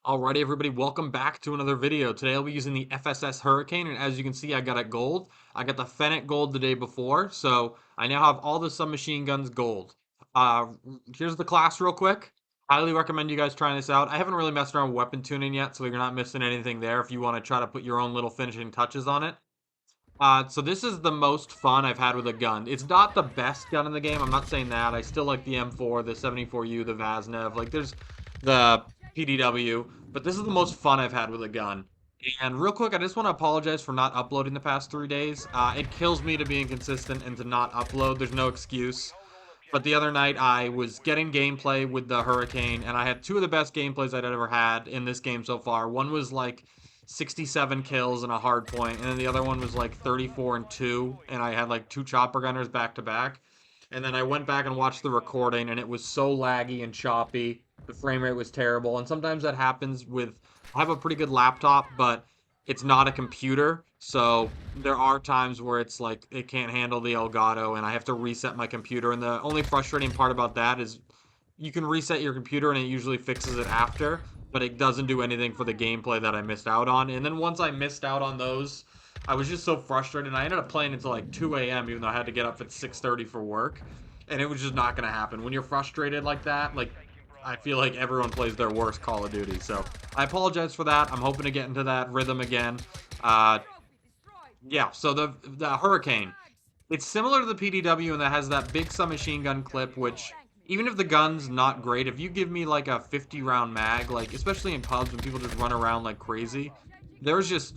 Alrighty, everybody, welcome back to another video. Today I'll be using the FSS Hurricane, and as you can see, I got it gold. I got the Fennec gold the day before, so I now have all the submachine guns gold. Uh, Here's the class real quick. Highly recommend you guys trying this out. I haven't really messed around with weapon tuning yet, so you're not missing anything there if you want to try to put your own little finishing touches on it. So this is the most fun I've had with a gun. It's not the best gun in the game. I'm not saying that. I still like the M4, the 74U, the Vaznev. Like there's the PDW, but this is the most fun I've had with a gun. And real quick, I just want to apologize for not uploading the past 3 days. It kills me to be inconsistent and to not upload. There's no excuse. But the other night, I was getting gameplay with the Hurricane, and I had two of the best gameplays I'd ever had in this game so far. One was like 67 kills and a hard point, and then the other one was like 34 and 2, and I had like two chopper gunners back to back. And then I went back and watched the recording, and it was so laggy and choppy. The frame rate was terrible, and sometimes that happens with. I have a pretty good laptop, but it's not a computer, so there are times where it's like it can't handle the Elgato and I have to reset my computer. And the only frustrating part about that is you can reset your computer and it usually fixes it after, but it doesn't do anything for the gameplay that I missed out on. And then once I missed out on those, I was just so frustrated. And I ended up playing until like 2 a.m. even though I had to get up at 6:30 for work. And it was just not going to happen. When you're frustrated like that, like I feel like everyone plays their worst Call of Duty. So I apologize for that. I'm hoping to get into that rhythm again. Uh, yeah, so the Hurricane. It's similar to the PDW and that has that big submachine gun clip, which even if the gun's not great, if you give me like a 50 round mag, like especially in pubs when people just run around like crazy, there's just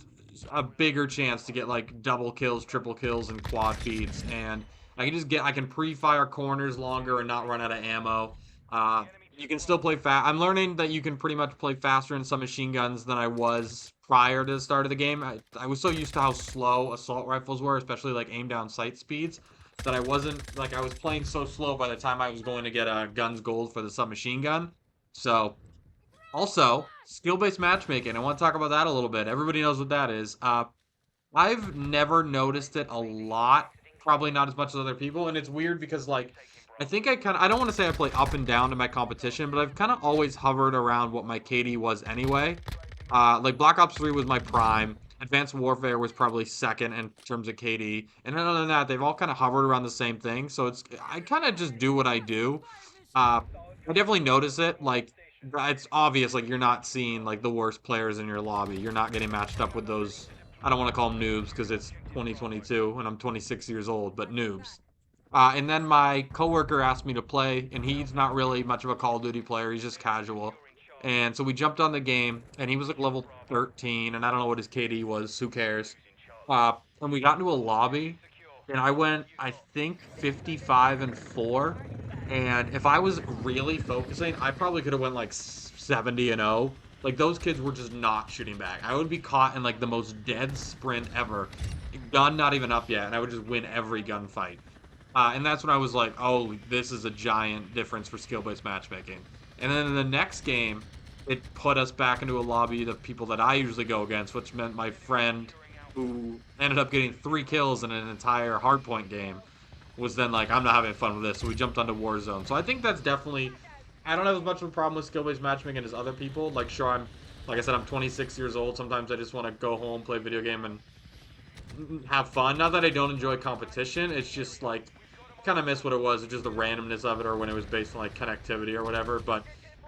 a bigger chance to get like double kills, triple kills, and quad feeds. And I can pre-fire corners longer and not run out of ammo. You can still play fast. I'm learning that you can pretty much play faster in some machine guns than I was prior to the start of the game. I was so used to how slow assault rifles were, especially like aim down sight speeds, that I wasn't like I was playing so slow by the time I was going to get a guns gold for the submachine gun. So also skill-based matchmaking. I want to talk about that a little bit. Everybody knows what that is. I've never noticed it a lot, probably not as much as other people, and it's weird because like I think I don't want to say I play up and down to my competition, but I've kind of always hovered around what my KD was anyway. Like Black Ops 3 was my prime. Advanced Warfare was probably second in terms of KD, and then other than that, they've all kind of hovered around the same thing. So I kind of just do what I do. Uh, I definitely notice it. Like it's obvious, like you're not seeing like the worst players in your lobby. You're not getting matched up with those. I don't want to call them noobs because it's 2022 and I'm 26 years old, but noobs. And then my coworker asked me to play, and he's not really much of a Call of Duty player. He's just casual. And so we jumped on the game, and he was like level 13, and I don't know what his KD was. Who cares? And we got into a lobby, and I went, I think, 55 and 4. And if I was really focusing, I probably could have went like 70 and 0. Like those kids were just not shooting back. I would be caught in like the most dead sprint ever. Gun not even up yet, and I would just win every gunfight. And that's when I was like, oh, this is a giant difference for skill-based matchmaking. And then in the next game, it put us back into a lobby of people that I usually go against, which meant my friend, who ended up getting 3 kills in an entire hardpoint game, was then like, I'm not having fun with this. So we jumped onto Warzone. So I think that's definitely. I don't have as much of a problem with skill-based matchmaking as other people. Like, sure, like I said, I'm 26 years old. Sometimes I just want to go home, play a video game, and have fun. Not that I don't enjoy competition. It's just like kind of miss what it was, just the randomness of it, or when it was based on like connectivity or whatever. But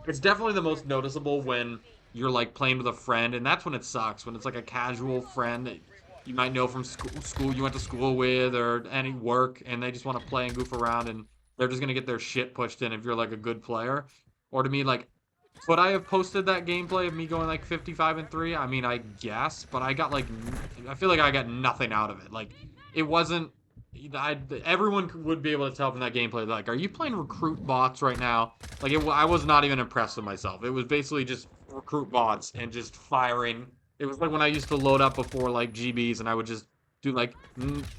it's definitely the most noticeable when you're like playing with a friend, and that's when it sucks. When it's like a casual friend that you might know from school you went to school with, or any work, and they just want to play and goof around, and they're just gonna get their shit pushed in if you're like a good player. Or to me, like, could I have posted that gameplay of me going like 55 and 3? I mean, I guess, but I got like, I feel like I got nothing out of it. Like, it wasn't. Everyone would be able to tell from that gameplay, like, are you playing recruit bots right now? Like, I was not even impressed with myself. It was basically just recruit bots and just firing. It was like when I used to load up before like GBs, and I would just do like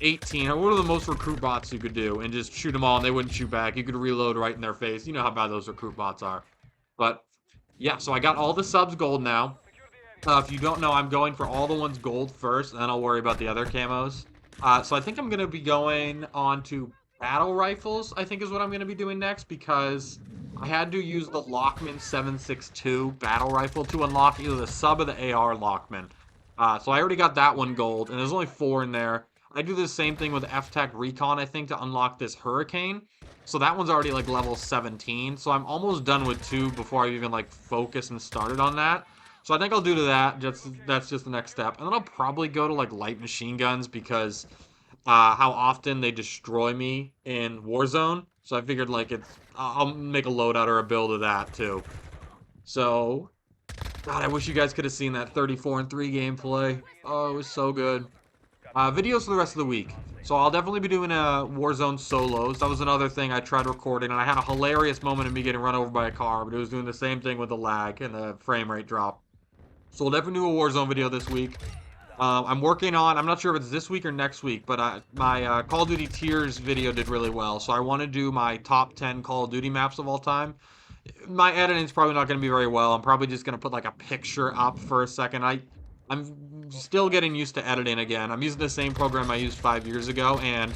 18. What are the most recruit bots you could do? And just shoot them all, and they wouldn't shoot back. You could reload right in their face. You know how bad those recruit bots are. But yeah, so I got all the subs gold now. If you don't know, I'm going for all the ones gold first, and then I'll worry about the other camos. So I think I'm going to be going on to battle rifles, I think is what I'm going to be doing next, because I had to use the Lockman 7.62 battle rifle to unlock either the sub or the AR Lockman. So I already got that one gold, and there's only 4 in there. I do the same thing with F-Tech Recon, I think, to unlock this Hurricane. So that one's already like level 17. So I'm almost done with 2 before I even like focus and started on that. So I think I'll do to that. That's just the next step. And then I'll probably go to like light machine guns because how often they destroy me in Warzone. So I figured like I'll make a loadout or a build of that too. So, God, I wish you guys could have seen that 34-3 gameplay. Oh, it was so good. Videos for the rest of the week. So I'll definitely be doing a Warzone solos. That was another thing I tried recording, and I had a hilarious moment of me getting run over by a car, but it was doing the same thing with the lag and the frame rate drop. So we'll definitely do a Warzone video this week. I'm working on, I'm not sure if it's this week or next week, but my Call of Duty tiers video did really well. So I want to do my top 10 Call of Duty maps of all time. My editing's probably not going to be very well. I'm probably just going to put like a picture up for a second. I'm still getting used to editing again. I'm using the same program I used 5 years ago, and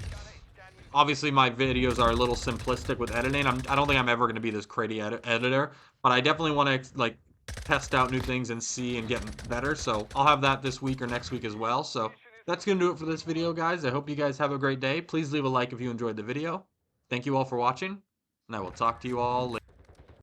obviously my videos are a little simplistic with editing. I don't think I'm ever going to be this crazy editor, but I definitely want to like test out new things and see and get better. So I'll have that this week or next week as well. So that's going to do it for this video, guys. I hope you guys have a great day. Please leave a like if you enjoyed the video. Thank you all for watching, and I will talk to you all later.